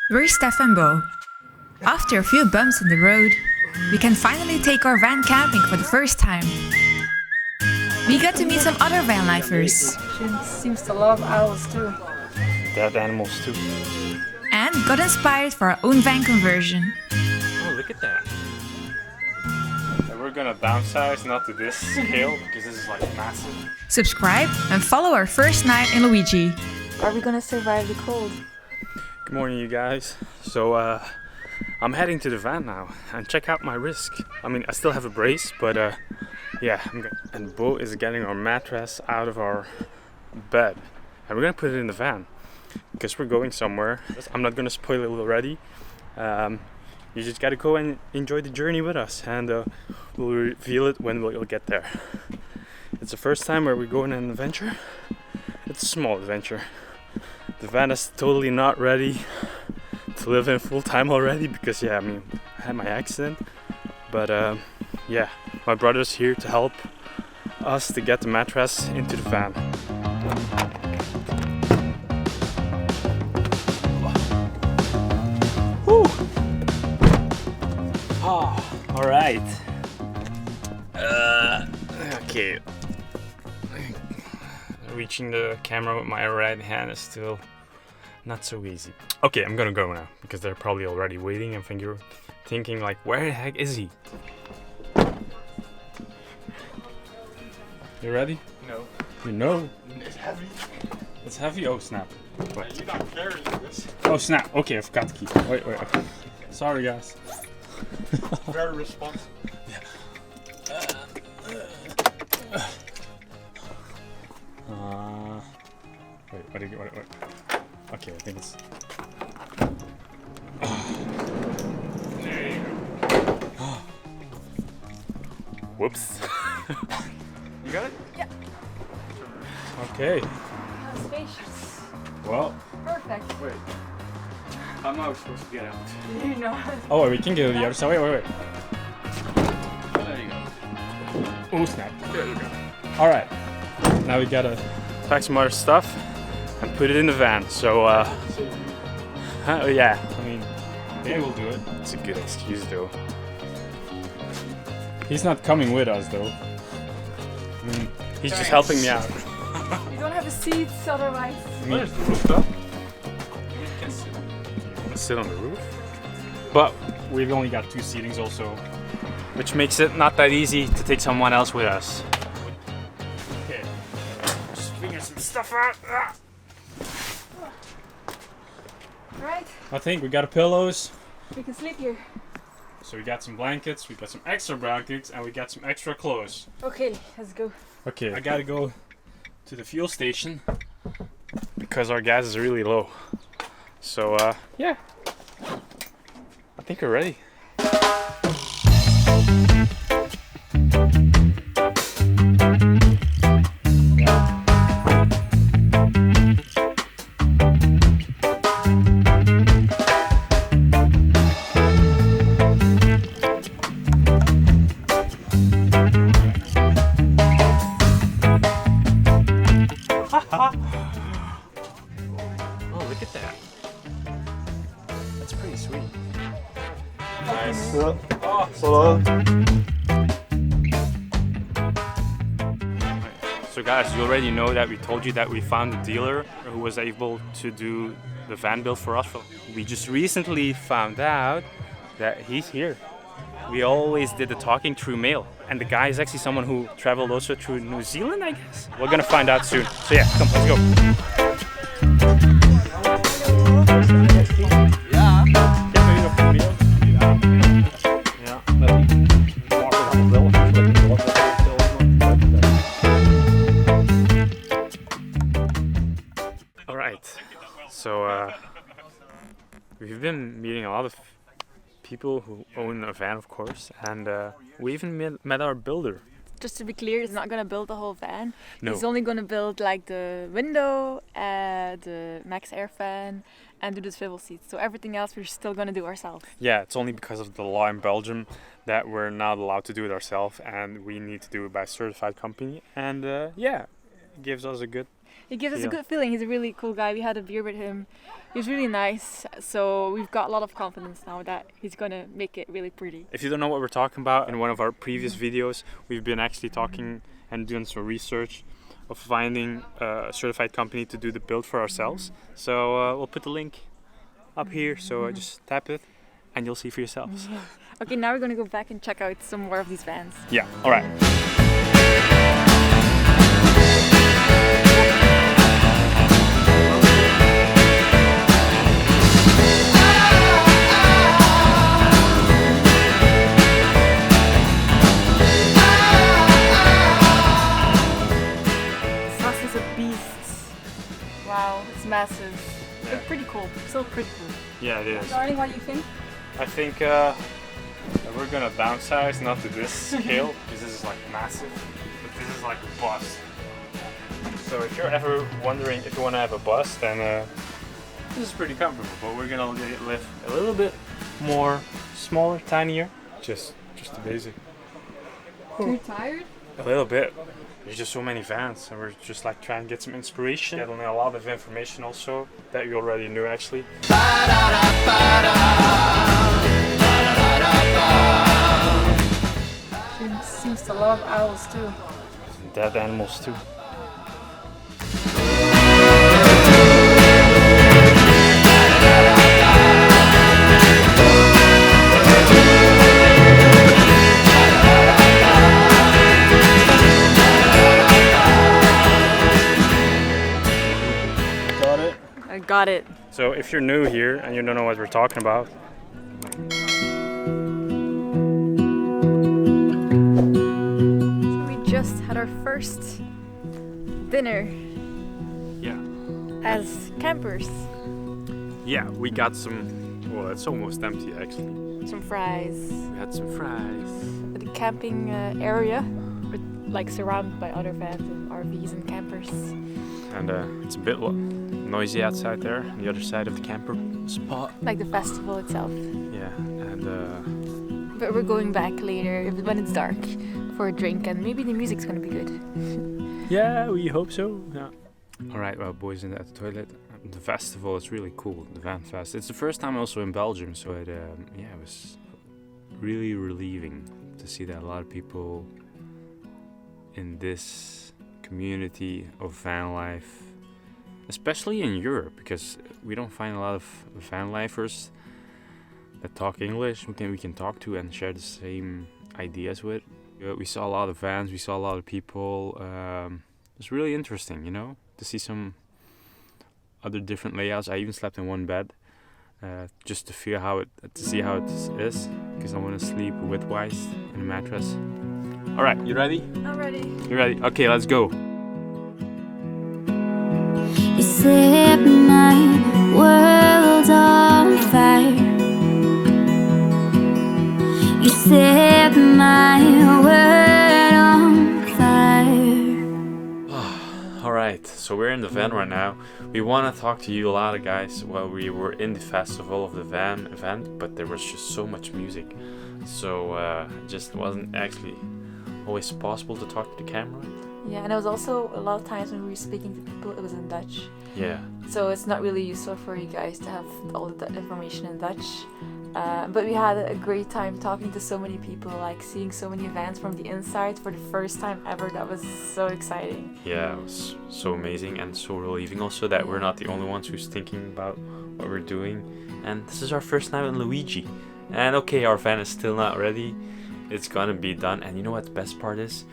We're Stef and Bo. After a few bumps in the road, we can finally take our van camping for the first time. We got to meet some other van lifers. She seems to love owls too. Dead animals too. And got inspired for our own van conversion. Oh, look at that. And we're gonna downsize, not to this scale, because this is like massive. Subscribe and follow our first night in Luigi. Are we gonna survive the cold? Good morning, you guys. So, I'm heading to the van now, and check out my wrist. I mean, I still have a brace, but yeah, and Bo is getting our mattress out of our bed, and we're gonna put it in the van, because we're going somewhere. I'm not gonna spoil it already. You just gotta go and enjoy the journey with us, and we'll reveal it when we'll get there. It's the first time where we're going on an adventure. It's a small adventure. The van is totally not ready to live in full time already because I had my accident. But yeah, my brother's here to help us to get the mattress into the van. Woo! Oh, all right. Okay. Reaching the camera with my right hand is still not so easy. Okay, I'm gonna go now because they're probably already waiting and thinking like, where the heck is he? You ready? No. You know? It's heavy. It's heavy? Oh snap. Wait. You're not carrying this. Oh snap. Okay, I forgot to keep it. Wait. Okay. Sorry guys. Very responsive. Wait. Okay, I think it's... There you go. Whoops. You got it? Yeah. Okay. How spacious. Well. Perfect. Wait. I'm not supposed to get out. You know. Oh, wait, we can go to the other side. Wait. There you go. Oh, snap. There you go. Alright. Now we gotta pack some other stuff and put it in the van. So, yeah, I mean, they will do it. It's a good excuse, though. He's not coming with us, though. I mean, he's just helping me out. You don't have a seat, otherwise. Where's the rooftop? You can sit on the roof. But we've only got 2 seatings also, which makes it not that easy to take someone else with us. Okay, just figure some stuff out. Right? I think we got pillows. We can sleep here. So we got some blankets, we got some extra blankets, and we got some extra clothes. Okay, let's go. Okay, I gotta go to the fuel station because our gas is really low. So, yeah. I think we're ready. Oh, look at that. That's pretty sweet. Nice. Oh, hello. So guys, you already know that we told you that we found a dealer who was able to do the van build for us. We just recently found out that he's here. We always did the talking through mail. And the guy is actually someone who traveled also through New Zealand, I guess. We're gonna find out soon. So yeah, come, let's go. Alright, so we've been meeting a lot of people who own a van, of course, and we even met our builder. Just to be clear, he's not gonna build the whole van. No. He's only gonna build like the window, the max air fan, and do the swivel seats. So everything else we're still gonna do ourselves. Yeah, it's only because of the law in Belgium that we're not allowed to do it ourselves, and we need to do it by a certified company. And yeah, it gives us a good He gives us a feel. good feeling. He's a really cool guy. We had a beer with him. He was really nice. So we've got a lot of confidence now that he's gonna make it really pretty. If you don't know what we're talking about, in one of our previous videos, we've been actually talking and doing some research of finding a certified company to do the build for ourselves. So we'll put the link up here, so just tap it and you'll see for yourselves. Okay, now we're gonna go back and check out some more of these vans. Yeah, all right. This bus is a beast. Wow, it's massive. But pretty cool. Still pretty cool. Yeah, it is. Darling, what do you think? I think that we're gonna downsize, not to this scale, because this is like massive, but this is like a bus. So if you're ever wondering if you want to have a bus, then this is pretty comfortable. But we're gonna live a little bit more smaller, tinier, just the basic. Too tired? A little bit. There's just so many vans, and we're just like trying to get some inspiration. Getting a lot of information also that you already knew actually. She seems to love owls too. Some dead animals too. Got it? I got it. So if you're new here and you don't know what we're talking about, We just had our first dinner yeah, as campers. we got some. Well, it's almost empty actually. Some fries. We had some fries. At the camping area, with, like surrounded by other vans and RVs and campers. And it's a bit noisy outside there on the other side of the camper spot. Like the festival itself. Yeah, and But we're going back later when it's dark for a drink and maybe the music's gonna be good. yeah, we hope so. Yeah. All right, well, boys in the toilet. The festival is really cool. The Van Fest. It's the first time also in Belgium, so it was really relieving to see that a lot of people in this community of van life, especially in Europe, because we don't find a lot of van lifers that talk English. We can talk to and share the same ideas with. We saw a lot of vans. We saw a lot of people. It's really interesting, to see some other different layouts. I even slept in one bed, just to see how it is, because I want to sleep widthwise in a mattress. All right, you ready? I'm ready. You ready? Okay, let's go. You set my world on fire. You set my world on fire. All right, so we're in the van right now. We want to talk to you a lot of guys while we were in the festival of the van event, but there was just so much music, so it just wasn't actually always possible to talk to the camera. Yeah, and it was also a lot of times when we were speaking to people, it was in Dutch. Yeah. So it's not really useful for you guys to have all the information in Dutch. But we had a great time talking to so many people, like seeing so many vans from the inside for the first time ever. That was so exciting. Yeah, it was so amazing and so relieving also that we're not the only ones who's thinking about what we're doing. And this is our first time in Luigi. And okay, our van is still not ready. It's gonna be done. And you know what the best part is?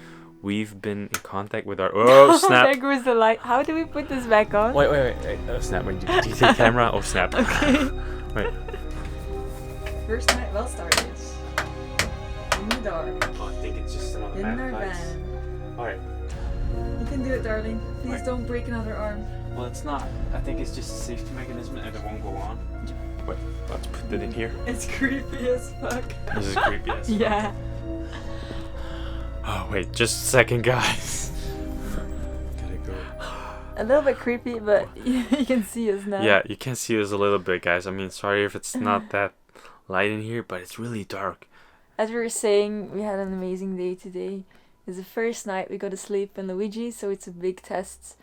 We've been in contact with our... Oh, snap! There goes the light. How do we put this back on? Wait. Oh, snap. Wait, do you take camera? Oh, snap. Okay. Wait. First night well started. In the dark. Oh, I think it's just another In our van. Alright. You can do it, darling. Please Wait. don't break another arm. Well, it's not. I think it's just a safety mechanism and it won't go on. Wait, let's put it in here. It's creepy as fuck. This is creepy as fuck. Yeah. Oh, wait, just a second, guys. Gotta go. A little bit creepy, but you can see us now. Yeah, you can see us a little bit, guys. I mean, sorry if it's not that light in here, but it's really dark. As we were saying, we had an amazing day today. It's the first night we got to sleep in Luigi, so it's a big test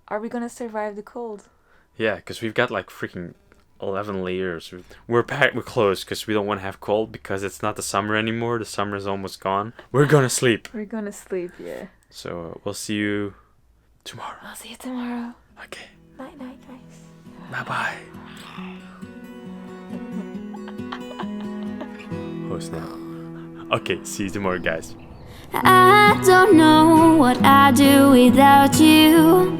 Are we gonna survive the cold? Yeah, because we've got like freaking 11 layers. We're packed with clothes because we don't want to have cold because it's not the summer anymore. The summer is almost gone. We're gonna sleep. We're gonna sleep, yeah. So we'll see you tomorrow. I'll see you tomorrow. Okay. Night night, guys. Bye bye. Oh snap. Okay, see you tomorrow, guys. I don't know what I'd do without you.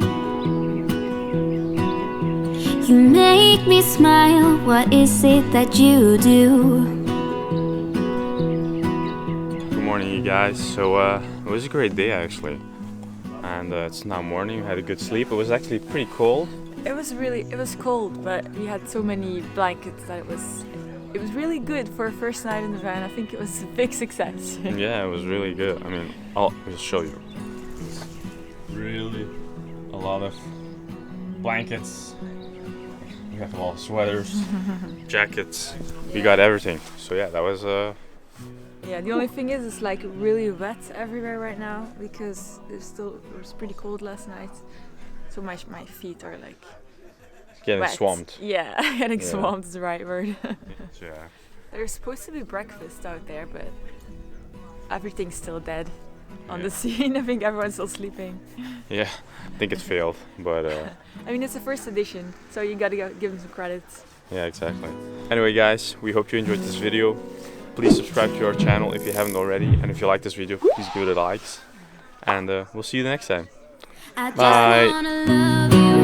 You make me smile, what is it that you do? Good morning, you guys. So it was a great day actually, and it's now morning. We had a good sleep. It was actually pretty cold. It was cold, but we had so many blankets that it was really good for a first night in the van. I think it was a big success. Yeah, it was really good. I mean, I'll show you. Really, a lot of blankets. We have a lot of sweaters, jackets. We got everything. So yeah, that was Yeah, the only thing is it's like really wet everywhere right now because it was pretty cold last night. So my feet are like getting wet. swamped. Yeah, getting Yeah. swamped is the right word. Yeah. There's supposed to be breakfast out there, but everything's still dead on the scene. I think everyone's still sleeping. Yeah, I think it failed, but I mean, it's the first edition, so you gotta give them some credits. yeah, exactly. Anyway, guys, we hope you enjoyed this video. Please subscribe to our channel if you haven't already, and if you like this video, please give it a likes. And we'll see you the next time. I just Bye. wanna love you